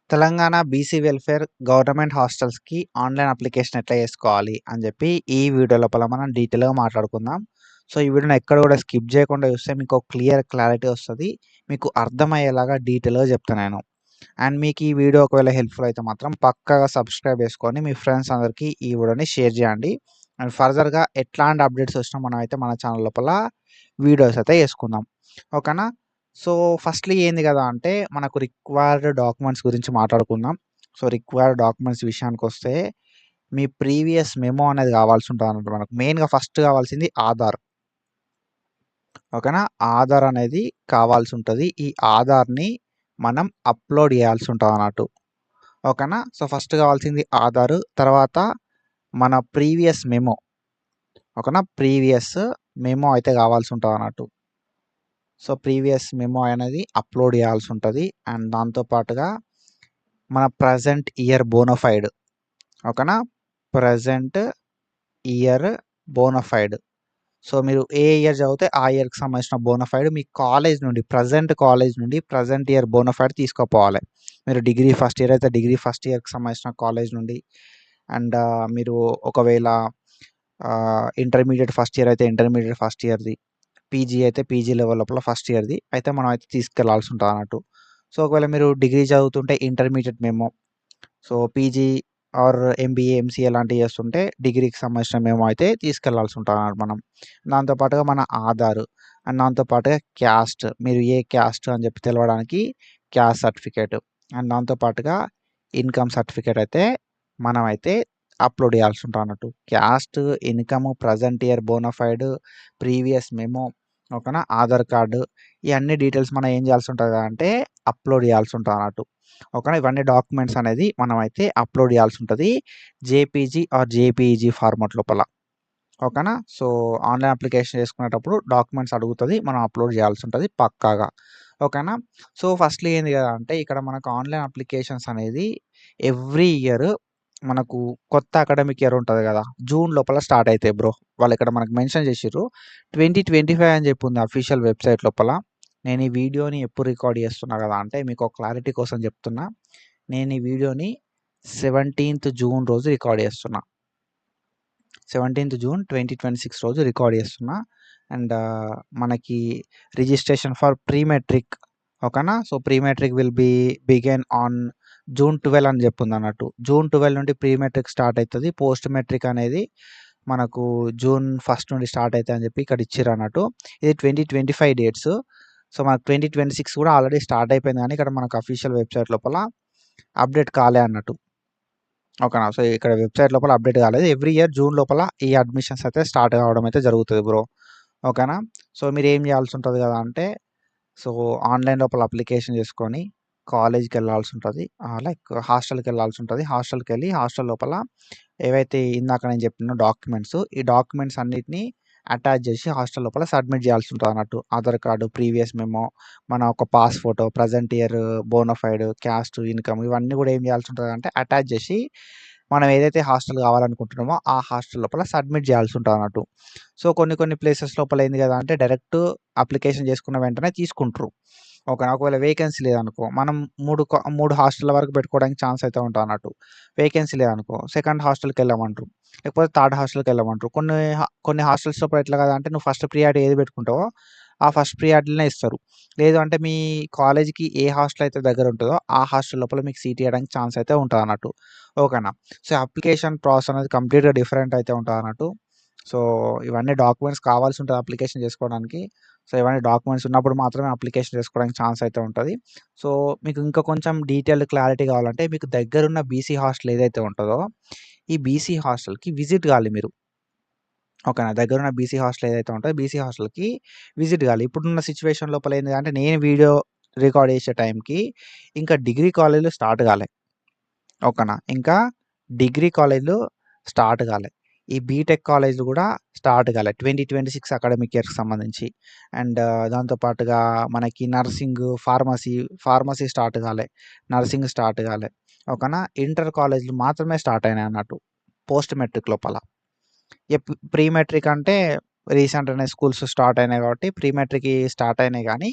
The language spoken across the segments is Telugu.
తెలంగాణ బీసీ వెల్ఫేర్ గవర్నమెంట్ హాస్టల్స్‌కి ఆన్‌లైన్ అప్లికేషన్ ఎట్లా చేసుకోవాలి అని చెప్పి ఈ వీడియో లోపల మనం డీటెయిల్‌గా మాట్లాడుకుందాం. సో, ఈ వీడియోని ఎక్కడ కూడా స్కిప్ చేయకుండా చూస్తే మీకు ఒక క్లారిటీ వస్తది. మీకు అర్థమయ్యేలాగా డీటెయిల్‌గా చెప్తా నేను. అండ్ మీకు ఈ వీడియో ఒకవేళ హెల్ప్‌ఫుల్ అయితే మాత్రం పక్కాగా సబ్స్క్రైబ్ చేసుకొని మీ ఫ్రెండ్స్ అందరికీ ఈ వీడియోని షేర్ చేయండి. అండ్ ఫర్దర్‌గా ఎట్లాంటి అప్డేట్స్ వచ్చినా మనమైతే మన ఛానల్ లోపల వీడియోస్ అయితే చేసుకుందాం. ఓకేనా? సో, ఫస్ట్‌లీ ఏంది గదా అంటే, మనకు రిక్వైర్డ్ డాక్యుమెంట్స్ గురించి మాట్లాడుకుందాం. సో, రిక్వైర్డ్ డాక్యుమెంట్స్ విషయానికొస్తే, మీ ప్రీవియస్ మెమో అనేది గావాల్సి ఉంటదనమాట మనకు. మెయిన్‌గా ఫస్ట్ గావాల్సింది ఆధార్. ఓకేనా? ఆధార్ అనేది కావాల్సుంటది. ఈ ఆధార్‌ని మనం అప్‌లోడ్ జేయాల్సి ఉంటదన్నట్టు. ఓకేనా? సో, ఫస్ట్ గావాల్సింది ఆధారు. తర్వాత మన ప్రీవియస్ మెమో. ఓకేనా? ప్రీవియస్ మెమో అయితే గావాల్సి ఉంటదన్నట్టు. సో, ప్రీవియస్ మెమో అనేది అప్‌లోడ్ జేయాల్సి ఉంటది. అండ్ దాంతో పాటుగా మన ప్రెజెంట్ ఇయర్ బోనఫైడ్. ఓకేనా? Present year bonafide. సో, మీరు ఏ ఇయర్ చదివితే ఆ ఇయర్‌కి సంబంధించిన బోనఫైడ్ మీ కాలేజ్ నుండి కాలేజ్ నుండి ప్రెజెంట్ ఇయర్ బోనఫైడ్ తీసుకుపోవాలి. మీరు డిగ్రీ ఫస్ట్ ఇయర్ అయితే డిగ్రీ ఫస్ట్ ఇయర్‌కి సంబంధించిన కాలేజ్ నుండి అండ్ మీరు ఒకవేళ ఇంటర్మీడియేట్ ఫస్ట్ ఇయర్ అయితే ఇంటర్మీడియేట్ ఫస్ట్ ఇయర్‌ది. పీజీ అయితే పీజీ లెవెల్ లోపల ఫస్ట్ ఇయర్‌ది అయితే మనం అయితే తీసుకెళ్లాల్సి ఉంటదన్నట్టు. సో, ఒకవేళ మీరు డిగ్రీ చదువుతుంటే intermediate memo. So, PG or MBA, MCA లాంటివి చేస్తుంటే డిగ్రీకి సంబంధించిన మెమో అయితే తీసుకెళ్లాల్సి ఉంటదన్నమాట మనం. దాంతో పాటుగా మన ఆధార్ అండ్ దాంతో పాటుగా క్యాస్ట్. మీరు ఏ క్యాస్ట్ అని చెప్పి తెలవడానికి క్యాస్ట్ సర్టిఫికేట్ అండ్ దాంతో పాటుగా ఇన్‌కమ్ సర్టిఫికేట్ అయితే మనమైతే అప్‌లోడ్ చేయాల్సి ఉంటదన్నట్టు. Caste, income, present year bonafide, previous memo ఓకేనా? ఆధార్ కార్డ్ ఈ అన్ని డీటెయిల్స్ మనం ఏం చేయాల్సి ఉంటది అంటే అప్‌లోడ్ చేయాల్సి ఉంటదన్నట్టు. ఓకేనా? ఇవన్నీ డాక్యుమెంట్స్ అనేది మనమైతే అప్‌లోడ్ చేయాల్సి ఉంటది. జేపీజీ ఆర్ జేపీఈజీ ఫార్మాట్ లోపల. ఓకేనా? సో, ఆన్‌లైన్ అప్లికేషన్ చేసుకునేటప్పుడు డాక్యుమెంట్స్ అడుగుతది. మనం అప్‌లోడ్ చేయాల్సి ఉంటది పక్కాగా. ఓకేనా? సో, ఫస్ట్‌లీ ఏంది కదా అంటే ఇక్కడ మనకు ఆన్‌లైన్ అప్లికేషన్స్ అనేది ఎవ్రీ ఇయర్ మనకు కొత్త అకాడమిక్ ఇయర్ ఉంటది కదా! జూన్ లోపల స్టార్ట్ అయితాయి బ్రో. వాళ్ళిక్కడ మనకు మెన్షన్ చేసిర్రు. 2025 అని చెప్పి ఉంది అఫీషియల్ వెబ్‌సైట్ లోపల. నేను ఈ వీడియోని ఎప్పుడు రికార్డ్ చేస్తున్నా కదా అంటే మీకు ఒక క్లారిటీ కోసం చెప్తున్నా. నేను ఈ వీడియోని 17థ్ జూన్ రోజు రికార్డ్ చేస్తున్నా. 17థ్ జూన్ 2026 రోజు రికార్డ్ చేస్తున్నా. అండ్ మనకి రిజిస్ట్రేషన్ ఫర్ ప్రీ మెట్రిక్ ఓకేనా? So, pre matric will begin on June 12 అని చెప్పుందన్నట్టు. జూన్ 12 నుండి ప్రీ మెట్రిక్ స్టార్ట్ అయితది. పోస్ట్ మెట్రిక్ అనేది మనకు జూన్ 1 నుండి స్టార్ట్ అయితదని చెప్పి ఇక్కడ ఇచ్చిర్రన్నట్టు. ఇది 2025 డేట్స్. సో, మనకు 2026 కూడా ఆల్రెడీ స్టార్ట్ అయిపోయింది గానీ ఇక్కడ మనకు అఫీషియల్ వెబ్‌సైట్ లోపల అప్‌డేట్ కాలే అన్నట్టు. ఓకేనా? సో, ఇక్కడ వెబ్‌సైట్ లోపల అప్‌డేట్ కాలేదు. ఎవ్రీ ఇయర్ జూన్ లోపల ఈ అడ్మిషన్స్ అయితే స్టార్ట్ కావడం అయితే జరుగుతది బ్రో. ఓకేనా? సో, మీరేం చేయాల్సి ఉంటది కదా అంటే, సో, ఆన్‌లైన్ లోపల అప్లికేషన్ చేసుకొని కాలేజ్‌కెళ్ళాల్సి ఉంటది. లైక్ హాస్టల్‌కెళ్ళాల్సి ఉంటది. హాస్టల్ లోపల ఏవైతే ఇందాక నేను చెప్పిన డాక్యుమెంట్స్, ఈ డాక్యుమెంట్స్ అన్నిటిని అటాచ్ చేసి హాస్టల్ లోపల సబ్మిట్ చేయాల్సి ఉంటదన్నట్టు. ఆధార్ కార్డ్, ప్రీవియస్ మెమో, మన ఒక pass photo, present year bonafide, caste, income ఇవన్నీ కూడా ఏం చేయాల్సి ఉంటదంటే అటాచ్ చేసి మనం ఏదైతే హాస్టల్ కావాలనుకుంటున్నామో ఆ హాస్టల్ లోపల సబ్మిట్ చేయాల్సి ఉంటదన్నట్టు. సో, కొన్ని ప్లేసెస్ లోపల ఏంది కదా అంటే డైరెక్ట్ అప్లికేషన్ చేసుకున్న వెంటనే తీసుకుంట్రు. ఓకేనా? ఒకవేళ వేకెన్సీ లేదనుకో, మనం 3 హాస్టల్ల వరకు పెట్టుకోవడానికి ఛాన్స్ అయితే ఉంటదన్నట్టు. వేకెన్సీ లేదనుకో, సెకండ్ హాస్టల్‌కెళ్ళమంట్రు. లేకపోతే థర్డ్ హాస్టల్‌కెళ్ళమంట్రు. కొన్ని హాస్టల్స్ లోపల ఎట్లా కదా అంటే నువ్వు ఫస్ట్ ప్రియారిటీ ఏది పెట్టుకుంటావో, ఆ ఫస్ట్ ప్రియారిటీలనే ఇస్తారు. లేదు అంటే మీ కాలేజ్‌కి ఏ హాస్టల్ అయితే దగ్గర ఉంటదో, ఆ హాస్టల్ లోపల మీకు సీట్ ఇయ్యడానికి ఛాన్స్ అయితే ఉంటదన్నట్టు. ఓకేనా? సో, అప్లికేషన్ ప్రాసెస్ అనేది కంప్లీట్‌గా డిఫరెంట్ అయితే ఉంటదన్నట్టు. సో, ఇవన్నీ డాక్యుమెంట్స్ కావాల్సి ఉంటది అప్లికేషన్ చేసుకోవడానికి. సో, ఇవన్నీ డాక్యుమెంట్స్ ఉన్నప్పుడు మాత్రమే అప్లికేషన్ చేసుకోవడానికి ఛాన్స్ అయితే ఉంటది. సో, మీకు ఇంకా కొంచెం డీటెయిల్డ్ క్లారిటీ కావాలంటే మీకు దగ్గరున్న బీసీ హాస్టల్ ఏదైతే ఉంటదో, ఈ బీసీ హాస్టల్‌కి విజిట్ కావాలి మీరు. ఓకేనా? దగ్గరున్న బీసీ హాస్టల్ ఏదైతే ఉంటదో, బీసీ హాస్టల్‌కి విజిట్ కావాలి. ఇప్పుడున్న సిట్యుయేషన్ లోపల ఏంది అంటే నేను వీడియో రికార్డ్ చేసే టైంకి ఇంకా డిగ్రీ కాలేజ్‌లు స్టార్ట్ కాలే. ఓకేనా? ఇంకా డిగ్రీ కాలేజ్‌లు స్టార్ట్ కాలే. ఈ బీటెక్ కాలేజ్‌లు కూడా స్టార్ట్ కాలే. 2026 అకాడమిక్ ఇయర్‌కి సంబంధించి. అండ్ దాంతో పాటుగా మనకి ఫార్మసీ స్టార్ట్ కాలే. నర్సింగ్ స్టార్ట్ కాలే. ఓకేనా? ఇంటర్ కాలేజ్‌లు మాత్రమే స్టార్ట్ అయినాయి అన్నట్టు. పోస్ట్ మెట్రిక్ లోపల. ప్రీ మెట్రిక్ అంటే రీసెంట్‌గానే స్కూల్స్ స్టార్ట్ అయినాయి కాబట్టి ప్రీ మెట్రిక్‌యి స్టార్ట్ అయినాయి గానీ,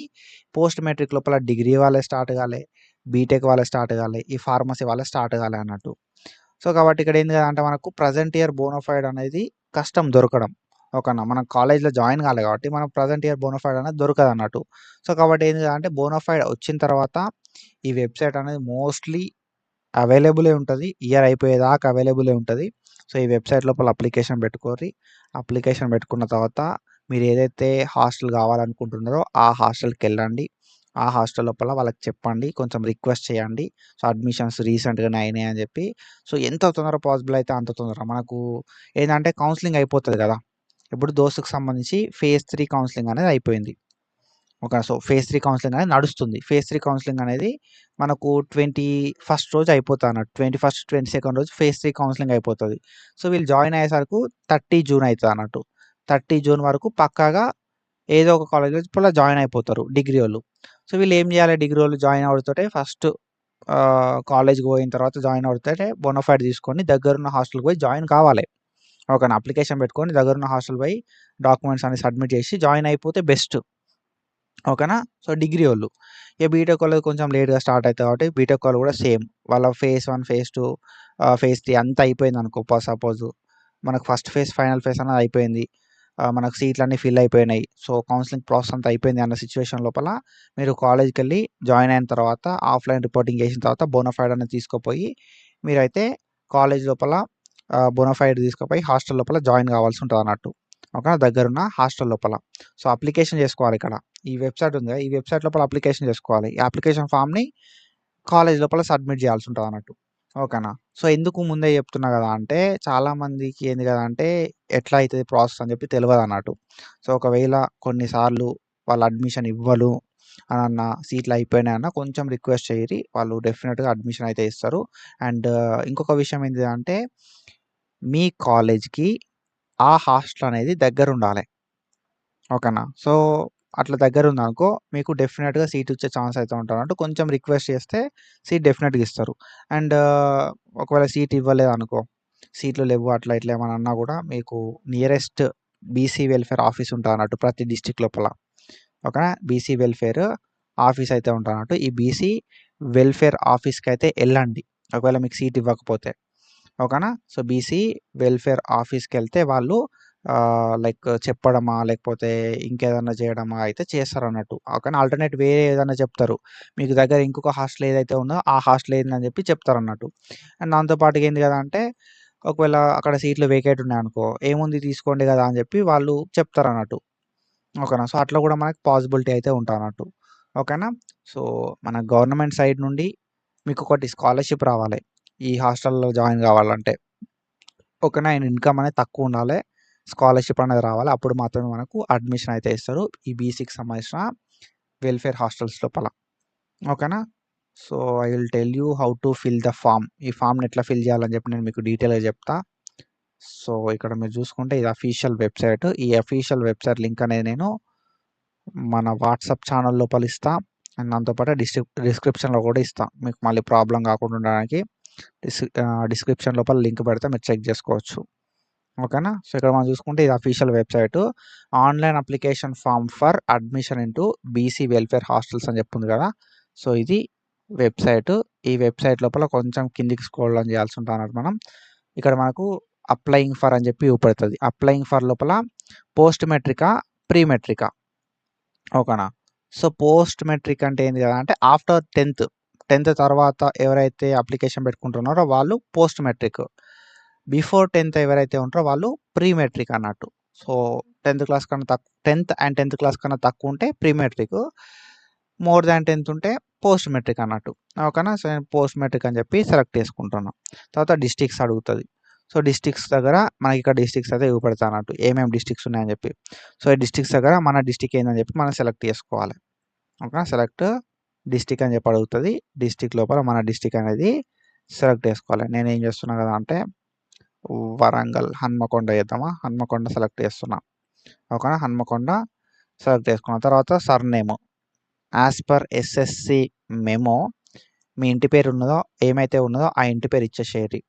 పోస్ట్ మెట్రిక్ లోపల డిగ్రీ వాళ్ళయి స్టార్ట్ కాలే. బీటెక్ వాళ్ళే స్టార్ట్ కాలే, ఈ ఫార్మసీ వాళ్ళే స్టార్ట్ కాలే అన్నట్టు. సో, కాబట్టి ఇక్కడ ఏంది కదంటే మనకు ప్రెజెంట్ ఇయర్ బోనోఫైడ్ అనేది కష్టం దొరకడం. ఓకేనా. మనం కాలేజ్‌లో జాయిన్ కాలే కాబట్టి మనకు ప్రెజెంట్ ఇయర్ బోనోఫైడ్ అనేది దొరకదన్నట్టు. సో, కాబట్టి ఏంది కదంటే బోనోఫైడ్ వచ్చిన తర్వాత ఈ వెబ్‌సైట్ అనేది మోస్ట్‌లీ అవైలబులే ఉంటది. ఇయర్ అయిపోయేదాకా అవైలబులే ఉంటది. సో, ఈ వెబ్‌సైట్ లోపల అప్లికేషన్ పెట్టుకోర్రి. అప్లికేషన్ పెట్టుకున్న తర్వాత మీరు ఏదైతే హాస్టల్ కావాలనుకుంటున్నారో ఆ హాస్టల్‌కెళ్ళండి. ఆ హాస్టల్ లోపల వాళ్ళకి చెప్పండి. కొంచెం రిక్వెస్ట్ చేయండి. సో, అడ్మిషన్స్ రీసెంట్‌గానే అయినాయి అని చెప్పి. సో, ఎంత తొందర పాసిబుల్ అయితే అంత తొందర. మనకు ఏందంటే కౌన్సెలింగ్ అయిపోతది కదా! ఇప్పుడు దోస్తుకి సంబంధించి ఫేజ్ 3 కౌన్సెలింగ్ అనేది అయిపోయింది. ఓకే. సో, ఫేజ్ 3 కౌన్సెలింగ్ అనేది నడుస్తుంది. ఫేజ్ 3 కౌన్సెలింగ్ అనేది మనకు 21 రోజు అయిపోతదన్నట్టు. 21, 22 రోజు ఫేజ్ 3 కౌన్సెలింగ్ అయిపోతది. సో, వీళ్ళు జాయిన్ అయ్యేసరకు 30 జూన్ అయితదన్నట్టు. 30 జూన్ వరకు పక్కాగా ఏదో ఒక కాలేజ్‌లో జాయిన్ అయిపోతారు డిగ్రీ ఓళ్ళు. సో, వీళ్ళు ఏం చేయాలి డిగ్రీ ఓళ్ళు జాయిన్ అవ్వడుతోటే ఫస్ట్ కాలేజ్‌కి పోయిన తర్వాత జాయిన్ అవ్వడుతోటే బోనాఫైడ్ తీసుకొని దగ్గరున్న హాస్టల్‌కి పోయి జాయిన్ కావాలి. ఓకేనా. అప్లికేషన్ పెట్టుకొని దగ్గరున్న హాస్టల్ పోయి డాక్యుమెంట్స్ అన్ని సబ్మిట్ చేసి జాయిన్ అయిపోతే బెస్ట్. ఓకేనా. సో, డిగ్రీ ఓళ్ళు. ఇక బీటెక్ వాళ్ళది కొంచెం లేట్‌గా స్టార్ట్ అయితది కాబట్టి బీటెక్ వాళ్ళు కూడా సేమ్. వాళ్ళ ఫేజ్ 1, ఫేజ్ 2, ఫేజ్ 3 అంతా అయిపోయిందనుకో సపోజు. మనకు ఫస్ట్ ఫేజ్, ఫైనల్ ఫేజ్ అనేది అయిపోయింది. మనకు సీట్లన్నీ ఫిల్ అయిపోయినాయి. సో, కౌన్సెలింగ్ ప్రాసెస్ అంతా అయిపోయింది అన్న సిట్యుయేషన్ లోపల మీరు కాలేజ్‌కెళ్ళి జాయిన్ అయిన తర్వాత ఆఫ్‌లైన్ రిపోర్టింగ్ చేసిన తర్వాత బోనాఫైడ్ అనేది తీసుకుపోయి మీరైతే కాలేజ్ లోపల బోనాఫైడ్ తీసుకుపోయి హాస్టల్ లోపల జాయిన్ కావాల్సి ఉంటదన్నట్టు. ఓకేనా. దగ్గరున్న హాస్టల్ లోపల. సో, అప్లికేషన్ చేసుకోవాలిక్కడ. ఈ వెబ్‌సైట్ ఉంది కదా! ఈ వెబ్‌సైట్ లోపల అప్లికేషన్ చేసుకోవాలి. ఈ అప్లికేషన్ ఫార్మ్‌ని కాలేజ్ లోపల సబ్మిట్ చేయాల్సి ఉంటదన్నట్టు. ఓకేనా. సో, ఎందుకు ముందే చెప్తున్నా కదా! అంటే చాలామందికి ఏంది కదా! అంటే ఎట్లా అయితది ప్రాసెస్ అని చెప్పి తెలవదన్నట్టు. సో, ఒకవేళ కొన్నిసార్లు వాళ్ళు అడ్మిషన్ ఇవ్వరు అనన్నా, సీట్లు అయిపోయినాయన్నా కొంచెం రిక్వెస్ట్ చేయిరి. వాళ్ళు డెఫినిట్‌గా అడ్మిషన్ అయితే ఇస్తారు. అండ్ ఇంకొక విషయం ఏంటిది అంటే మీ కాలేజ్‌కి ఆ హాస్టల్ అనేది దగ్గరుండాలె. ఓకేనా. సో, అట్లా దగ్గరుందనుకో మీకు డెఫినిట్‌గా సీట్ వచ్చే ఛాన్స్ అయితే ఉంటదన్నట్టు. కొంచెం రిక్వెస్ట్ చేస్తే సీట్ డెఫినిట్‌గా ఇస్తారు. అండ్ ఒకవేళ సీట్ ఇవ్వలేదనుకో, సీట్లు లెవ్వు అట్లా ఇట్లా ఏమన్నా అన్నా గూడా మీకు నియరెస్ట్ బీసీ వెల్ఫేర్ ఆఫీస్ ఉంటదన్నట్టు ప్రతి డిస్ట్రిక్ట్ లోపల. ఓకేనా. బీసీ వెల్ఫేర్ ఆఫీస్ అయితే ఉంటదన్నట్టు. ఈ బీసీ వెల్ఫేర్ ఆఫీస్‌కైతే ఎళ్ళండి. ఒకవేళ మీకు సీట్ ఇవ్వకపోతే. ఓకేనా. సో, బీసీ వెల్ఫేర్ ఆఫీస్‌కెళ్తే వాళ్ళు లైక్ చెప్పడమా, లేకపోతే ఇంకేదన్నా చేయడమా అయితే చేస్తారన్నట్టు. కానీ ఆల్టర్‌నేట్ వేరే ఏదన్నా చెప్తారు. మీకు దగ్గర ఇంకొక హాస్టల్ ఏదైతే ఉందో ఆ హాస్టల్ ఏందని చెప్పి చెప్తారన్నట్టు. అండ్ దాంతో పాటుగా ఏంది కదా అంటే ఒకవేళ అక్కడ సీట్లు వేకేట్ ఉన్నాయనుకో, ఏముంది తీసుకోండి కదా అని చెప్పి వాళ్ళు చెప్తారన్నట్టు. ఓకేనా. సో, అట్లా కూడా మనకు పాసిబిలిటీ అయితే ఉంటదన్నట్టు. ఓకేనా. సో, మన గవర్నమెంట్ సైడ్ నుండి మీకొకటి స్కాలర్‌షిప్ రావాలి. ఈ హాస్టల్‌లో జాయిన్ కావాలంటే. ఓకేనా. అండ్ ఇన్‌కమ్ అనేది తక్కువుండాలె. స్కాలర్‌షిప్ అనేది రావాలి. అప్పుడు మాత్రమే మనకు అడ్మిషన్ అయితే ఇస్తారు. ఈ బీసీకి సంబంధించిన వెల్ఫేర్ హాస్టల్స్ లోపల. ఓకేనా. So, I will tell you how to fill the form. ఈ ఫార్మ్‌ని ఎట్లా ఫిల్ చేయాలని చెప్పి నేను మీకు డీటెయిల్‌గా చెప్తా. సో, ఇక్కడ మీరు చూసుకుంటే ఇది అఫీషియల్ వెబ్‌సైట్. ఈ అఫీషియల్ వెబ్‌సైట్ లింక్ అనేది నేను మన వాట్సాప్ ఛానల్ లోపల ఇస్తా. అండ్ దాంతో పాటు డిస్క్రిప్షన్‌లో కూడా ఇస్తా. మీకు మళ్ళీ ప్రాబ్లమ్ కాకుండా ఉండడానికి డిస్క్రిప్షన్ లోపల లింక్ పెడితే మీరు చెక్ చేసుకోవచ్చు. ఓకేనా. సో, ఇక్కడ మనం చూసుకుంటే ఇది official website. Online application form for admission into BC welfare hostels అని చెప్పుంది కదా! సో, ఇది వెబ్‌సైట్. ఈ వెబ్‌సైట్ లోపల కొంచెం కిందికి స్క్రోల్ డౌన్ చేయాల్సి ఉంటదన్నమాట మనం. ఇక్కడ మనకు అప్లయింగ్ ఫర్ అని చెప్పి చూపెడతది. అప్లయింగ్ ఫర్ లోపల పోస్ట్ మెట్రికా, ప్రీ మెట్రికా. ఓకేనా. సో, పోస్ట్ మెట్రిక్ అంటే ఏంది కదా! అంటే ఆఫ్టర్ 10థ్ తర్వాత ఎవరైతే అప్లికేషన్ పెట్టుకుంటున్నారో వాళ్ళు పోస్ట్ మెట్రిక్. బిఫోర్ 10థ్ ఎవరైతే ఉంటారో వాళ్ళు ప్రీ మెట్రిక్ అన్నట్టు. సో, 10థ్ క్లాస్ కన్నా 10థ్ అండ్ 10థ్ క్లాస్ కన్నా తక్కువుంటే ప్రీ మెట్రిక్. మోర్ దాన్ 10థ్ ఉంటే పోస్ట్ మెట్రిక్ అన్నట్టు. ఓకేనా. సో, నేను పోస్ట్ మెట్రిక్ అని చెప్పి సెలెక్ట్ చేసుకుంటున్నా. తర్వాత డిస్ట్రిక్ట్స్ అడుగుతది. సో, డిస్ట్రిక్ట్స్ దగ్గర మనకిక్కడ డిస్ట్రిక్ట్స్ అయితే చూపెడతా అన్నట్టు. ఏమేమి డిస్ట్రిక్ట్స్ ఉన్నాయని చెప్పి. సో, ఈ డిస్ట్రిక్ట్స్ దగ్గర మన డిస్ట్రిక్ట్ ఏందని చెప్పి మనం సెలెక్ట్ చేసుకోవాలి. ఓకేనా. సెలెక్ట్ డిస్ట్రిక్ట్ అని చెప్పి అడుగుతది. డిస్ట్రిక్ట్ లోపల మన డిస్ట్రిక్ట్ అనేది సెలెక్ట్ చేసుకోవాలి. నేనేం చేస్తున్నా కదా అంటే వరంగల్, హన్మకొండ చేద్దామా? హన్మకొండ సెలెక్ట్ చేస్తున్నా. ఓకేనా. హన్మకొండ సెలెక్ట్ చేసుకున్న తర్వాత surname as per SSC memo మీ ఇంటి పేరు ఉన్నదో ఏమైతే ఉన్నదో ఆ ఇంటి పేరు ఇచ్చేసేయండి.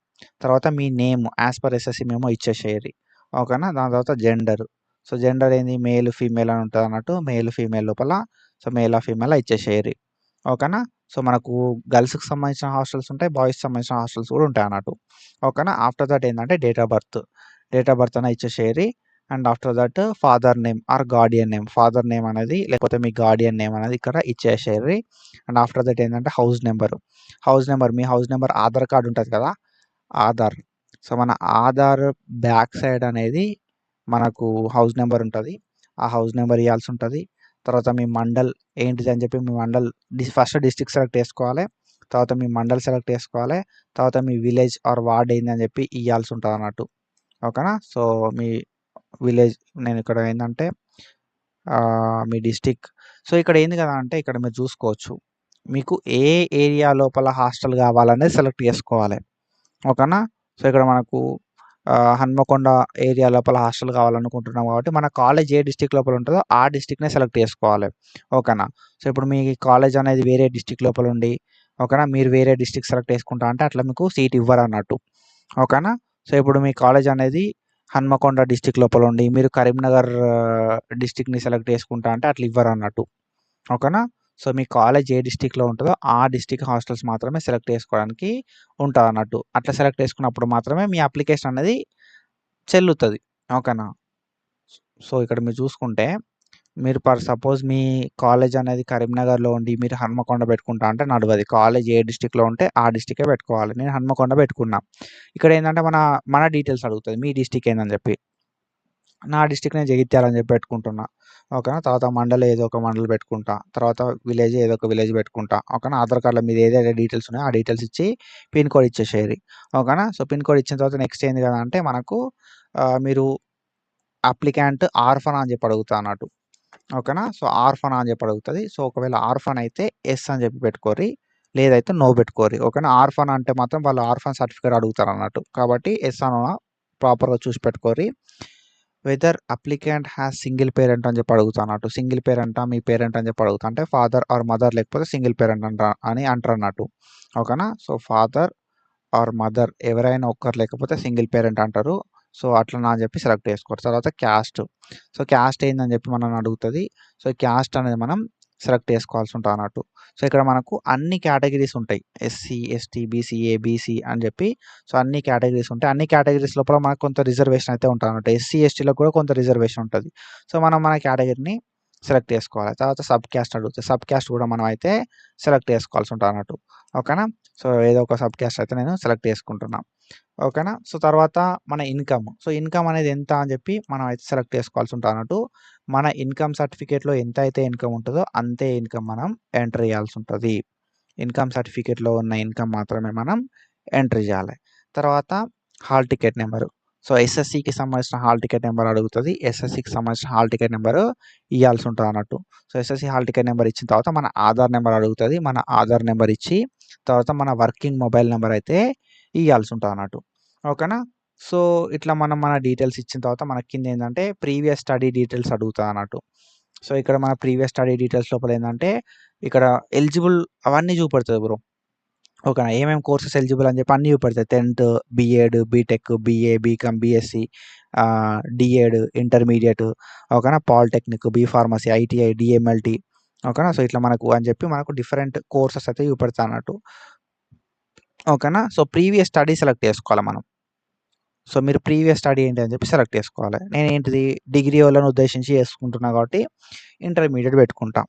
తర్వాత మీ name as per SSC memo ఇచ్చేసేయండి. ఓకేనా. దాని తర్వాత జెండర్. సో, జెండర్ ఏంది మేల్, ఫీమేల్ అని ఉంటదన్నట్టు. మేల్, ఫీమేల్ లోపల సో, మేలా, ఫీమేలా ఇచ్చేసేయండి. ఓకేనా. సో, మనకు గర్ల్స్‌కి సంబంధించిన హాస్టల్స్ ఉంటాయి. బాయ్స్‌కి సంబంధించిన హాస్టల్స్ కూడా ఉంటాయన్నట్టు. ఓకేనా. ఆఫ్టర్ దట్ ఏందంటే date of birth. Date of birth అనేది ఇచ్చేసేయండి. And after that father name or Guardian name. Father name అనేది లేకపోతే మీ గార్డియన్ నేమ్ అనేది ఇక్కడ ఇచ్చేసేయండి. అండ్ ఆఫ్టర్ దట్ ఏందంటే హౌస్ నంబర్. మీ హౌస్ నంబర్ ఆధార్ కార్డ్ ఉంటది కదా! ఆధార్. సో, మన ఆధార్ బ్యాక్ సైడ్ అనేది మనకు హౌస్ నంబర్ ఉంటది. ఆ హౌస్ నంబర్ ఇయ్యాల్సుంటది. తర్వాత మీ మండల్ ఏంటిది అని చెప్పి మీ మండల్ ఫస్ట్ డిస్ట్రిక్ట్ సెలెక్ట్ చేసుకోవాలి. తర్వాత మీ మండల్ సెలెక్ట్ చేసుకోవాలి. తర్వాత మీ విలేజ్ ఆర్ వార్డ్ ఏందని చెప్పి ఇయ్యాల్సుంటదన్నట్టు. ఓకేనా. సో, మీ విలేజ్ నేను ఇక్కడ ఏందంటే మీ డిస్ట్రిక్ట్. సో, ఇక్కడ ఏంది కదా అంటే ఇక్కడ మీరు చూసుకోవచ్చు. మీకు ఏ ఏరియా లోపల హాస్టల్ కావాలనేది సెలెక్ట్ చేసుకోవాలి. ఓకేనా. సో, ఇక్కడ మనకు హన్మకొండ ఏరియా లోపల హాస్టల్ కావాలనుకుంటున్నాం కాబట్టి మన కాలేజ్ ఏ డిస్ట్రిక్ట్ లోపల ఉంటుందో ఆ డిస్ట్రిక్ట్‌నే సెలెక్ట్ చేసుకోవాలి. ఓకేనా. సో, ఇప్పుడు మీ కాలేజ్ అనేది వేరే డిస్ట్రిక్ట్ లోపల ఉండి ఓకేనా. మీరు వేరే డిస్ట్రిక్ట్ సెలెక్ట్ చేసుకుంటా అంటే అట్లా మీకు సీట్ ఇవ్వరన్నట్టు. ఓకేనా. సో, ఇప్పుడు మీ కాలేజ్ అనేది హన్మకొండ డిస్ట్రిక్ట్ లోపల ఉండి మీరు కరీంనగర్ డిస్ట్రిక్ట్‌ని సెలెక్ట్ చేసుకుంటా అంటే అట్లా ఇవ్వరన్నట్టు. ఓకేనా. సో, మీ కాలేజ్ ఏ డిస్ట్రిక్ట్‌లో ఉంటదో ఆ డిస్ట్రిక్ట్ హాస్టల్స్ మాత్రమే సెలెక్ట్ చేసుకోవడానికి ఉంటదన్నట్టు. అట్లా సెలెక్ట్ చేసుకున్నప్పుడు మాత్రమే మీ అప్లికేషన్ అనేది చెల్లుతది. ఓకేనా. సో, ఇక్కడ మీరు చూసుకుంటే మీరు సపోజ్ మీ కాలేజ్ అనేది కరీంనగర్‌లో ఉండి మీరు హన్మకొండ పెట్టుకుంటా అంటే నడవది. కాలేజ్ ఏ డిస్ట్రిక్ట్‌లో ఉంటే ఆ డిస్ట్రిక్టే పెట్టుకోవాలి. నేను హన్మకొండ పెట్టుకున్నా. ఇక్కడ ఏందంటే మన డీటెయిల్స్ అడుగుతది. మీ డిస్ట్రిక్ట్ ఏందని చెప్పి. నా డిస్ట్రిక్ట్ నేను జగిత్యాల అని చెప్పి పెట్టుకుంటున్నా. ఓకేనా. తర్వాత మండల్ ఏదో ఒక మండల్ పెట్టుకుంటా. తర్వాత విలేజ్ ఏదో ఒక విలేజ్ పెట్టుకుంటా. ఓకేనా. ఆధార్ కార్డ్‌లో మీది ఏదైతే డీటెయిల్స్ ఉన్నాయో ఆ డీటెయిల్స్ ఇచ్చి పిన్ కోడ్ ఇచ్చేసేయండి. ఓకేనా. సో, పిన్ కోడ్ ఇచ్చిన తర్వాత నెక్స్ట్ ఏంది కదా అంటే మనకు మీరు అప్లికాంట్ ఆర్ఫన్ అని చెప్పి అడుగుతాదన్నట్టు. ఓకేనా. సో, ఆర్ఫన్ అని చెప్పి అడుగుతది. సో, ఒకవేళ ఆర్ఫన్ అయితే యెస్ అని చెప్పి పెట్టుకోర్రి. లేదైతే నో పెట్టుకోర్రి. ఓకేనా. ఆర్ఫన్ అంటే మాత్రం వాళ్ళు ఆర్ఫన్ సర్టిఫికేట్ అడుగుతారన్నట్టు. కాబట్టి యెస్ అనో ప్రాపర్‌గా చూసి పెట్టుకోర్రి. Whether applicant has single parent అని చెప్పి అడుగుతానట్టు. సింగిల్ పేరెంటా మీ పేరెంట్ అని చెప్పి అడుగుతా. అంటే ఫాదర్ ఆర్ మదర్ లేకపోతే సింగిల్ పేరెంట్ అని అంటారన్నట్టు. ఓకేనా. సో, ఫాదర్ ఆర్ మదర్ ఎవరైనా ఒక్కరు లేకపోతే సింగిల్ పేరెంట్ అంటారు. సో, అట్లనా అని చెప్పి సెలెక్ట్ చేసుకోవాలి. తర్వాత క్యాస్ట్. సో, క్యాస్ట్ ఏందని చెప్పి మనల్ని అడుగుతది. సో, క్యాస్ట్ అనేది మనం సెలెక్ట్ చేసుకోవాల్సి ఉంటదన్నట్టు. సో, ఇక్కడ మనకు అన్ని కేటగిరీస్ ఉంటాయి. ఎస్సీ, ఎస్టీ, బీసీ, ఏబీసీ అని చెప్పి సో, అన్ని కేటగిరీస్ ఉంటాయి. అన్ని కేటగిరీస్ లోపల మనకు కొంత రిజర్వేషన్ అయితే ఉంటదన్నమాట. ఎస్సీ, ఎస్టీ‌లకు కూడా కొంత రిజర్వేషన్ ఉంటది. సో, మనం మన కేటగిరీని సెలెక్ట్ చేసుకోవాలి. తర్వాత సబ్ క్యాస్ట్ అడుగుతది. సబ్ క్యాస్ట్ కూడా మనం అయితే సెలెక్ట్ చేసుకోవాల్సి ఉంటదన్నట్టు. ఓకేనా. సో, ఏదో ఒక సబ్ క్యాస్ట్ అయితే నేను సెలెక్ట్ చేసుకుంటున్నా. ఓకేనా. సో, తర్వాత మన ఇన్‌కమ్. సో, ఇన్‌కమ్ అనేది ఎంత అని చెప్పి మనం అయితే సెలెక్ట్ చేసుకోవాల్సి ఉంటదన్నట్టు. మన ఇన్‌కమ్ సర్టిఫికేట్‌లో ఎంతైతే ఇన్‌కమ్ ఉంటదో అంతే ఇన్‌కమ్ మనం ఎంటర్ చేయాల్సి ఉంటది. ఇన్‌కమ్ సర్టిఫికేట్‌లో ఉన్న ఇన్‌కమ్ మాత్రమే మనం ఎంటర్ చేయాలి. తర్వాత హాల్ టికెట్ నంబరు. సో, ఎస్ఎస్‌సికి సంబంధించిన హాల్ టికెట్ నంబర్ అడుగుతది. ఎస్ఎస్‌సికి సంబంధించిన హాల్ టికెట్ నంబరు ఇయ్యాల్సి ఉంటదన్నట్టు. So, SSC hall ticket number ఇచ్చిన తర్వాత మన ఆధార్ నంబర్ అడుగుతది. మన ఆధార్ నంబర్ ఇచ్చి తర్వాత మన వర్కింగ్ మొబైల్ నంబర్ అయితే ఇయ్యాల్సి ఉంటదన్నట్టు. ఓకేనా. సో, ఇట్లా మనం మన డీటెయిల్స్ ఇచ్చిన తర్వాత మన కిందేందంటే ప్రీవియస్ స్టడీ డీటెయిల్స్ అడుగుతదన్నట్టు. సో, ఇక్కడ మన ప్రీవియస్ స్టడీ డీటెయిల్స్ లోపల ఏందంటే ఇక్కడ ఎలిజిబుల్ అవన్నీ చూపెడతది బ్రో. ఓకేనా. ఏమేమి కోర్సెస్ ఎలిజిబుల్ అని చెప్పి అన్నీ చూపెడతాయి. 10థ్, BEd, BTech, BA, BCom, BSc, DEd, intermediate ఓకేనా. Polytechnic, B pharmacy, ITI, DMLT ఓకేనా. సో, ఇట్లా మనకు అని చెప్పి మనకు డిఫరెంట్ కోర్సెస్ అయితే చూపెడతాదన్నట్టు. ఓకేనా. సో, ప్రీవియస్ స్టడీ సెలెక్ట్ చేసుకోవాలి మనం. సో, మీరు ప్రీవియస్ స్టడీ ఏంటి అని చెప్పి సెలెక్ట్ చేసుకోవాలి. నేనేంటిది డిగ్రీ వాళ్ళని ఉద్దేశించి చేసుకుంటున్నా కాబట్టి ఇంటర్మీడియేట్ పెట్టుకుంటా.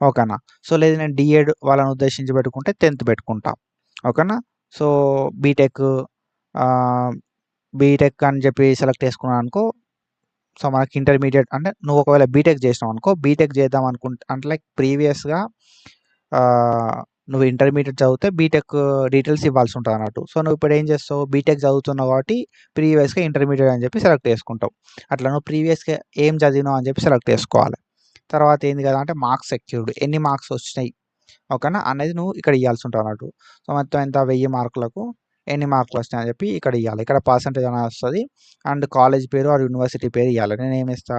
ఓకేనా. సో, లేదు నేను డీఎడ్ వాళ్ళని ఉద్దేశించి పెట్టుకుంటే 10థ్ పెట్టుకుంటా. ఓకేనా. సో, బీటెక్ ఆహ్, బీటెక్ అని చెప్పి సెలెక్ట్ చేసుకున్నాననుకో సో, మనకి ఇంటర్మీడియేట్ అంటే నువ్వు ఒకవేళ బీటెక్ చేసినావనుకో బీటెక్ చేద్దాం అంటే లైక్ ప్రీవియస్‌గా ఆహ్, నువ్వు ఇంటర్మీడియేట్ చదివితే బీటెక్ డీటెయిల్స్ ఇవ్వాల్సి ఉంటదన్నట్టు. సో, నువ్వు ఇప్పుడు ఏం చేస్తావు బీటెక్ చదువుతున్నావు కాబట్టి ప్రీవియస్‌గా ఇంటర్మీడియేట్ అని చెప్పి సెలెక్ట్ చేసుకుంటావు. అట్లా నువ్వు ప్రీవియస్‌గా ఏం చదివినావు అని చెప్పి సెలెక్ట్ చేసుకోవాలి. తర్వాత ఏంది కదా అంటే మార్క్స్ సెక్యూర్డ్ ఎన్ని మార్క్స్ వచ్చినాయి ఓకేనా అనేది నువ్వు ఇక్కడ ఇయ్యాల్సి ఉంటదన్నట్టు. సో, మొత్తం ఎంత 1000 మార్కులకు ఎన్ని మార్కులు వచ్చినాయి అని చెప్పి ఇక్కడ ఇయ్యాలి. ఇక్కడ పర్సెంటేజ్ అనేది వస్తది. అండ్ కాలేజ్ పేరు ఆర్ యూనివర్సిటీ పేరు ఇయ్యాలి. నేనేమి ఇస్తా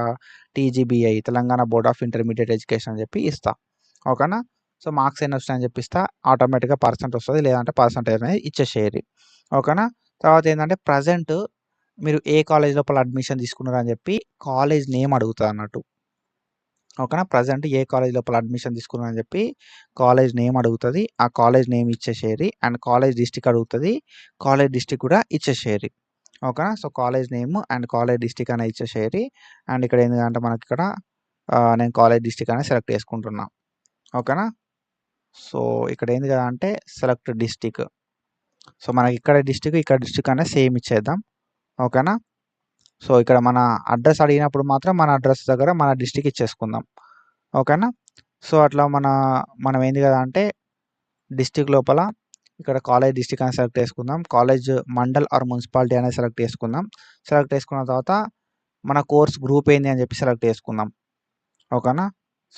TGBI Telangana board of intermediate education అని చెప్పి ఇస్తా. ఓకేనా. సో, మార్క్స్ ఎన్ని వచ్చినాయని చెప్పి ఇస్తా. ఆటోమేటిక్‌గా పర్సెంట్ వస్తది. లేదంటే పర్సెంటేజ్ అనేది ఇచ్చేసేయండి. ఓకేనా. తర్వాత ఏందంటే ప్రెజెంట్ మీరు ఏ కాలేజ్ లోపల అడ్మిషన్ తీసుకున్నారని చెప్పి కాలేజ్ నేమ్ అడుగుతదన్నట్టు. ఓకేనా. ప్రజెంట్ ఏ కాలేజ్ లోపల అడ్మిషన్ తీసుకున్నారని చెప్పి కాలేజ్ నేమ్ అడుగుతుంది. ఆ కాలేజ్ నేమ్ ఇచ్చేసేయాలి. అండ్ కాలేజ్ డిస్ట్రిక్ట్ అడుగుతుంది. కాలేజ్ డిస్ట్రిక్ట్ కూడా ఇచ్చేసేయాలి. ఓకేనా. So college name and college district అనేది ఇచ్చేసేయాలి. అండ్ ఇక్కడ ఏంటంటే మనకి ఇక్కడ నేను కాలేజ్ డిస్ట్రిక్ట్ అనేది సెలెక్ట్ చేసుకుంటున్నా. ఓకేనా. సో ఇక్కడ ఏంది కదా అంటే సెలెక్ట్ డిస్ట్రిక్ట్. సో మనకి ఇక్కడ డిస్ట్రిక్ట్ అనేది సేమ్ ఇచ్చేద్దాం. ఓకేనా. సో ఇక్కడ మన అడ్రస్ అడిగినప్పుడు మాత్రం మన అడ్రస్ దగ్గర మన డిస్ట్రిక్ట్ ఇచ్చేసుకుందాం. ఓకేనా. సో అట్లా మనం ఏంది కదా అంటే డిస్ట్రిక్ట్ లోపల ఇక్కడ కాలేజ్ డిస్ట్రిక్ట్ అనేది సెలెక్ట్ చేసుకుందాం. కాలేజ్ మండల్ ఆర్ మున్సిపాలిటీ అనేది సెలెక్ట్ చేసుకుందాం. సెలెక్ట్ చేసుకున్న తర్వాత మన కోర్స్ గ్రూప్ ఏంది అని చెప్పి సెలెక్ట్ చేసుకుందాం. ఓకేనా.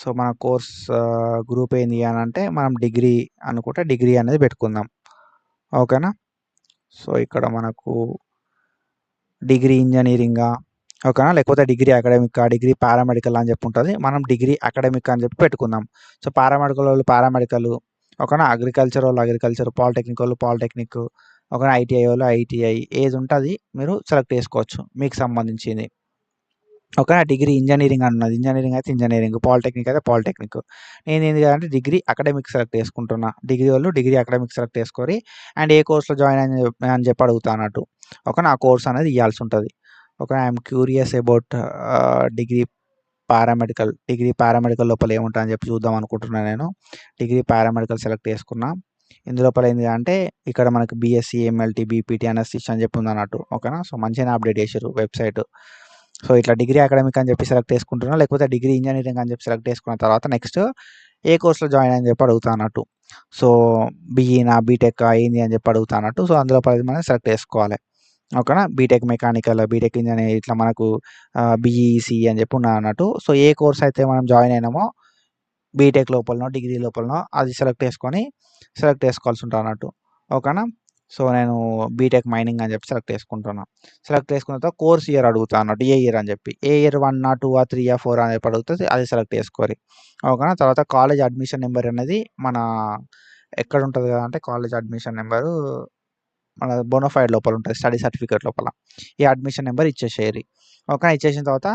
సో మన కోర్స్ గ్రూప్ ఏంది అని అంటే మనం డిగ్రీ అనుకుంటే డిగ్రీ అనేది పెట్టుకుందాం. ఓకేనా. సో ఇక్కడ మనకు డిగ్రీ ఇంజనీరింగా, ఓకేనా, లేకపోతే డిగ్రీ అకాడమికా, డిగ్రీ పారామెడికల్ అని చెప్పి ఉంటుంది. మనం డిగ్రీ అకాడమిక్ అని చెప్పి పెట్టుకుందాం. సో పారామెడికల్ వాళ్ళు పారామెడికల్, ఓకేనా, అగ్రికల్చర్ వాళ్ళు అగ్రికల్చర్, పాలిటెక్నిక్ వాళ్ళు పాలిటెక్నిక్, ఓకేనా, ఐటీఐ వాళ్ళు ఐటీఐ, ఏది ఉంటుంది మీరు సెలెక్ట్ చేసుకోవచ్చు మీకు సంబంధించింది. ఓకేనా. డిగ్రీ ఇంజనీరింగ్ అన్నది ఇంజనీరింగ్ అయితే ఇంజనీరింగ్, పాలిటెక్నిక్ అయితే పాలిటెక్నిక్. నేను ఏంది కదంటే డిగ్రీ అకాడమిక్ సెలెక్ట్ చేసుకుంటున్నా. డిగ్రీ వాళ్ళు డిగ్రీ అకాడమిక్ సెలెక్ట్ చేసుకొని అండ్ ఏ కోర్స్లో జాయిన్ అని చెప్పి అడుగుతా అన్నట్టు. ఓకేనా. ఆ కోర్స్ అనేది ఇవ్వాల్సి ఉంటుంది. Okay. I'm curious about degree paramedical లోపల ఏముంటుందని చెప్పి చూద్దాం అనుకుంటున్నాను. నేను డిగ్రీ పారామెడికల్ సెలెక్ట్ చేసుకున్నా. ఇందులోపల ఏంటి అంటే ఇక్కడ మనకి బీఎస్సీ ఎంఎల్టీ బీపీటీ ఎన్ఎస్సీ అని చెప్పి ఉంది అన్నట్టు. ఓకేనా. సో మంచిగానే అప్డేట్ చేశారు వెబ్సైట్. సో ఇట్లా డిగ్రీ అకాడమిక్ అని చెప్పి సెలెక్ట్ చేసుకుంటున్నా, లేకపోతే డిగ్రీ ఇంజనీరింగ్ అని చెప్పి సెలెక్ట్ చేసుకున్న తర్వాత నెక్స్ట్ ఏ కోర్స్లో జాయిన్ అని చెప్పి అడుగుతా అన్నట్టు. సో బీఈనా బీటెక్ ఏంది అని చెప్పి అడుగుతా అన్నట్టు. సో అందులో మనం సెలెక్ట్ చేసుకోవాలి. ఓకేనా. బీటెక్ మెకానికల్, బీటెక్ ఇంజనీర్, ఇట్లా మనకు బీఈసీ అని చెప్పి ఉన్నా అన్నట్టు. సో ఏ కోర్స్ అయితే మనం జాయిన్ అయినామో బీటెక్ లోపలనో డిగ్రీ లోపలనో అది సెలెక్ట్ చేసుకోవాల్సి ఉంటుంది అన్నట్టు. ఓకేనా. సో నేను బీటెక్ మైనింగ్ అని చెప్పి సెలెక్ట్ చేసుకుంటున్నాను. సెలెక్ట్ చేసుకున్న తర్వాత కోర్స్ ఇయర్ అడుగుతా అన్నట్టు. ఏ ఇయర్ అని చెప్పి, ఏ ఇయర్ 1, 2, 3, 4 అని చెప్పి అడుగుతుంది. అది సెలెక్ట్ చేసుకోవాలి. ఓకేనా. తర్వాత కాలేజ్ అడ్మిషన్ నెంబర్ అనేది మన ఎక్కడ ఉంటుంది కదా అంటే కాలేజ్ అడ్మిషన్ నెంబరు మన బోనోఫైడ్ లోపల ఉంటుంది, స్టడీ సర్టిఫికేట్ లోపల. ఈ అడ్మిషన్ నెంబర్ ఇచ్చేసేయాలి. ఓకేనా. ఇచ్చేసిన తర్వాత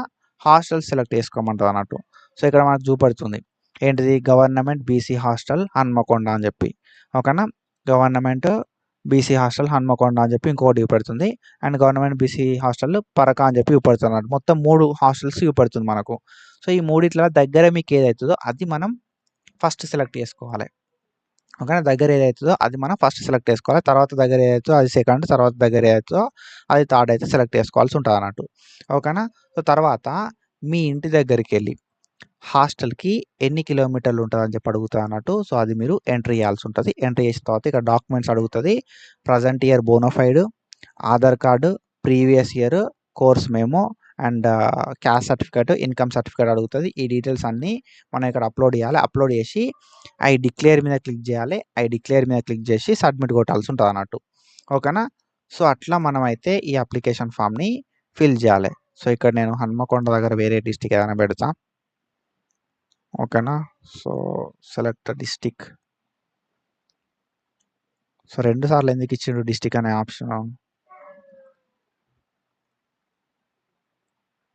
హాస్టల్ సెలెక్ట్ చేసుకోమంటుంది అన్నట్టు. సో ఇక్కడ మనకు చూపెడుతుంది ఏంటిది, గవర్నమెంట్ బీసీ హాస్టల్ హన్మకొండ అని చెప్పి. ఓకేనా. గవర్నమెంట్ బీసీ హాస్టల్ హన్మకొండ అని చెప్పి ఇంకోటి చూపెడుతుంది. అండ్ గవర్నమెంట్ బీసీ హాస్టల్ పరక అని చెప్పి చూపెడుతుంది అన్నట్టు. మొత్తం 3 హాస్టల్స్ చూపెడుతుంది మనకు. సో ఈ మూడిట్ల దగ్గర మీకు ఏదవుతుందో అది మనం ఫస్ట్ సెలెక్ట్ చేసుకోవాలి. ఓకేనా. దగ్గర ఏదవుతుందో అది మనం ఫస్ట్ సెలెక్ట్ చేసుకోవాలి. తర్వాత దగ్గర ఏదవుతుందో అది సెకండ్, తర్వాత దగ్గర ఏదవుతుందో అది థర్డ్ అయితే సెలెక్ట్ చేసుకోవాల్సి ఉంటుంది అన్నట్టు. ఓకేనా. సో తర్వాత మీ ఇంటి దగ్గరికి వెళ్ళి హాస్టల్కి ఎన్ని కిలోమీటర్లు ఉంటుంది అని చెప్పి అడుగుతా అన్నట్టు. సో అది మీరు ఎంట్రీ చేయాల్సి ఉంటుంది. ఎంట్రీ చేసిన తర్వాత ఇక్కడ డాక్యుమెంట్స్ అడుగుతుంది. Present year bona fide, Aadhaar card, previous year course memo and caste certificate, income certificate అడుగుతుంది. ఈ డీటెయిల్స్ అన్నీ మనం ఇక్కడ అప్లోడ్ చేయాలి. అప్లోడ్ చేసి ఐ డిక్లేర్ మీద క్లిక్ చేయాలి. ఐ డిక్లేర్ మీద క్లిక్ చేసి సబ్మిట్ కొట్టాల్సి ఉంటుంది అన్నట్టు. ఓకేనా. సో అట్లా మనమైతే ఈ అప్లికేషన్ ఫామ్ని ఫిల్ చేయాలి. సో ఇక్కడ నేను హన్మకొండ దగ్గర వేరే డిస్టిక్ ఏదైనా పెడతా. ఓకేనా. So select district. సో 2 సార్లు ఎందుకు ఇచ్చిండు డిస్టిక్ అనే ఆప్షన్?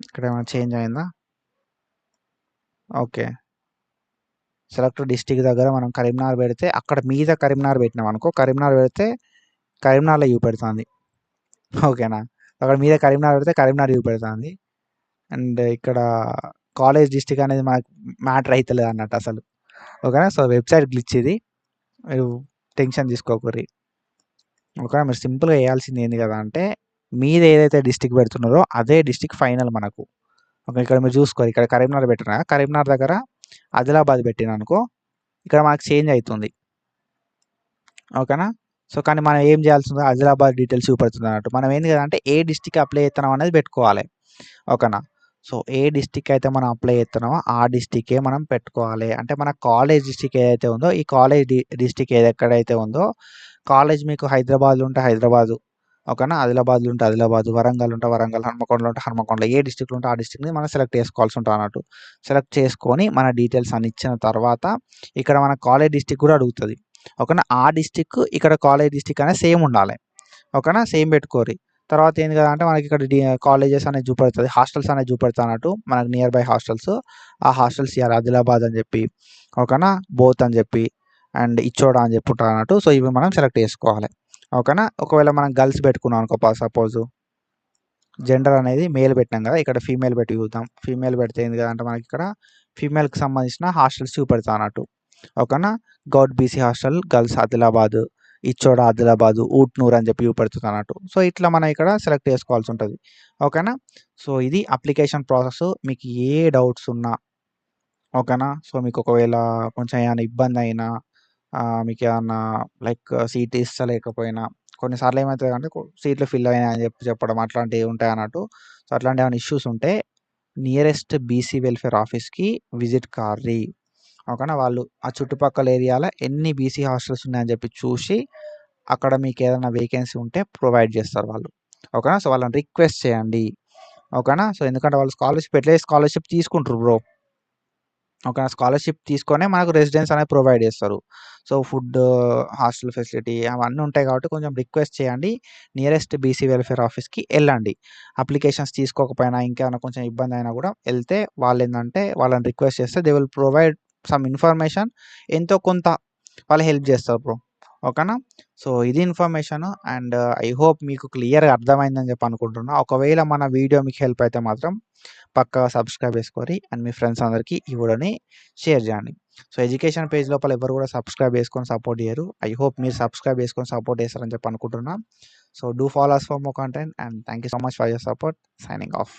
ఇక్కడ ఏమైనా చేంజ్ అయిందా? ఓకే. సెలెక్ట్ డిస్టిక్ దగ్గర మనం కరీంనగర్ పెడితే అక్కడ మీద కరీంనగర్ పెట్టినాం అనుకో, కరీంనగర్ పెడితే కరీంనగర్లో చూపెడుతుంది. ఓకేనా. అక్కడ మీద కరీంనగర్ పెడితే కరీంనగర్ చూపెడుతుంది. అండ్ ఇక్కడ కాలేజ్ డిస్టిక్ అనేది మనకు మ్యాటర్ అవుతలేదు అన్నట్టు అసలు. ఓకేనా. సో వెబ్సైట్ గ్లిచ్ ఇది, మీరు టెన్షన్ తీసుకోకూరి. ఓకేనా. మీరు సింపుల్గా వేయాల్సింది ఏంది కదా అంటే మీద ఏదైతే డిస్టిక్ పెడుతున్నారో అదే డిస్టిక్ ఫైనల్ మనకు. ఓకే. ఇక్కడ మీరు చూసుకోరు, ఇక్కడ కరీంనగర్ పెట్టినా, కరీంనగర్ దగ్గర ఆదిలాబాద్ పెట్టిన అనుకో ఇక్కడ మనకు చేంజ్ అవుతుంది. ఓకేనా. సో కానీ మనం ఏం చేయాల్సిందో ఆదిలాబాద్ డీటెయిల్స్ చూపెడుతుంది అన్నట్టు. మనం ఏంది కదంటే ఏ డిస్టిక్ అప్లై చేస్తున్నాం అనేది పెట్టుకోవాలి. ఓకేనా. సో ఏ డిస్టిక్ అయితే మనం అప్లై చేస్తున్నామో ఆ డిస్టికే మనం పెట్టుకోవాలి. అంటే మన కాలేజ్ డిస్టిక్ ఏదైతే ఉందో ఈ కాలేజ్ డిస్టిక్ ఎక్కడైతే ఉందో, కాలేజ్ మీకు హైదరాబాద్లో ఉంటే హైదరాబాదు, ఓకేనా, ఆదిలాబాద్లో ఉంటే ఆదిలాబాద్, వరంగల్ ఉంటే వరంగల్, హన్మకొండలో ఉంటే హన్మకొండలో, ఏ డిస్టిక్లో ఉంటే ఆ డిస్టిక్ని మనం సెలెక్ట్ చేసుకోవాల్సి ఉంటుంది అన్నట్టు. సెలెక్ట్ చేసుకొని మన డీటెయిల్స్ అన్ని ఇచ్చిన తర్వాత ఇక్కడ మన కాలేజ్ డిస్టిక్ కూడా అడుగుతుంది. ఓకేనా. ఆ డిస్టిక్ ఇక్కడ కాలేజ్ డిస్టిక్ అనేది సేమ్ ఉండాలి. ఓకేనా. సేమ్ పెట్టుకోరి. తర్వాత ఏంది కదా అంటే మనకి ఇక్కడ కాలేజెస్ అనేది చూపెడుతుంది, హాస్టల్స్ అనేది చూపెడతా అన్నట్టు మనకు నియర్ బై హాస్టల్స్. ఆ హాస్టల్స్ ఇవ్వాలి, ఆదిలాబాద్ అని చెప్పి, ఓకేనా, బోత్ అని చెప్పి, అండ్ ఇచ్చోడ అని చెప్పి ఉంటారు అన్నట్టు. సో ఇవి మనం సెలెక్ట్ చేసుకోవాలి, ఓకేనా. ఒకవేళ మనం గర్ల్స్ పెట్టుకున్నాం అనుకో, సపోజ్ జెండర్ అనేది మేల్ పెట్టినాం కదా, ఇక్కడ ఫీమేల్ పెట్టి చూద్దాం. ఫీమేల్ పెడితే ఏంది కదా అంటే మనకి ఇక్కడ ఫీమేల్కి సంబంధించిన హాస్టల్స్ చూపెడతా అన్నట్టు, ఓకేనా. Goud BC hostel girls Adilabad, Ichoda Adilabad, Utnoor అని చెప్పి చూపెడుతుంది అన్నట్టు. సో ఇట్లా మనం ఇక్కడ సెలెక్ట్ చేసుకోవాల్సి ఉంటుంది, ఓకేనా. సో ఇది అప్లికేషన్ ప్రాసెస్. మీకు ఏ డౌట్స్ ఉన్నా, ఓకేనా. సో మీకు ఒకవేళ కొంచెం ఏమైనా ఇబ్బంది అయినా, మీకు ఏమన్నా లైక్ సీట్ ఇస్తలేకపోయినా, కొన్నిసార్లు ఏమవుతుంది అంటే సీట్లు ఫిల్ అయినాయి అని చెప్పడం అట్లాంటివి ఉంటాయి అన్నట్టు. సో అట్లాంటి ఏమైనా ఇష్యూస్ ఉంటే నియరెస్ట్ బీసీ వెల్ఫేర్ ఆఫీస్కి విజిట్ కారీ, ఓకేనా. వాళ్ళు ఆ చుట్టుపక్కల ఏరియాలో ఎన్ని బీసీ హాస్టల్స్ ఉన్నాయని చెప్పి చూసి అక్కడ మీకు ఏదైనా వేకెన్సీ ఉంటే ప్రొవైడ్ చేస్తారు వాళ్ళు, ఓకేనా. సో వాళ్ళని రిక్వెస్ట్ చేయండి, ఓకేనా. సో ఎందుకంటే వాళ్ళు స్కాలర్షిప్ తీసుకుంటారు బ్రో, ఓకేనా. స్కాలర్షిప్ తీసుకొనే మనకు రెసిడెన్స్ అనేది ప్రొవైడ్ చేస్తారు. సో ఫుడ్, హాస్టల్ ఫెసిలిటీ అవన్నీ ఉంటాయి కాబట్టి కొంచెం రిక్వెస్ట్ చేయండి, నియరెస్ట్ బీసీ వెల్ఫేర్ ఆఫీస్కి వెళ్ళండి. అప్లికేషన్స్ తీసుకోకపోయినా ఇంకేమైనా కొంచెం ఇబ్బంది అయినా కూడా వెళ్తే వాళ్ళు ఏంటంటే వాళ్ళని రిక్వెస్ట్ చేస్తే they will provide some information, ఎంతో కొంత వాళ్ళు హెల్ప్ చేస్తారు బ్రో, ఓకేనా. సో ఇది ఇన్ఫర్మేషన్, అండ్ ఐ హోప్ మీకు క్లియర్గా అర్థమైందని చెప్పి అనుకుంటున్నా. ఒకవేళ మన వీడియో మీకు హెల్ప్ అయితే మాత్రం పక్కా సబ్స్క్రైబ్ చేసుకోరి, అండ్ మీ ఫ్రెండ్స్ అందరికీ ఈ వీడియోని షేర్ చేయండి. సో ఎడ్యుకేషన్ పేజ్ లోపల ఎవరు కూడా సబ్స్క్రైబ్ చేసుకొని సపోర్ట్ చేయరు. ఐ హోప్ మీరు సబ్స్క్రైబ్ చేసుకొని సపోర్ట్ చేస్తారని చెప్పి అనుకుంటున్నా. So do follow us for more content, and thank you so much for your support. Signing of.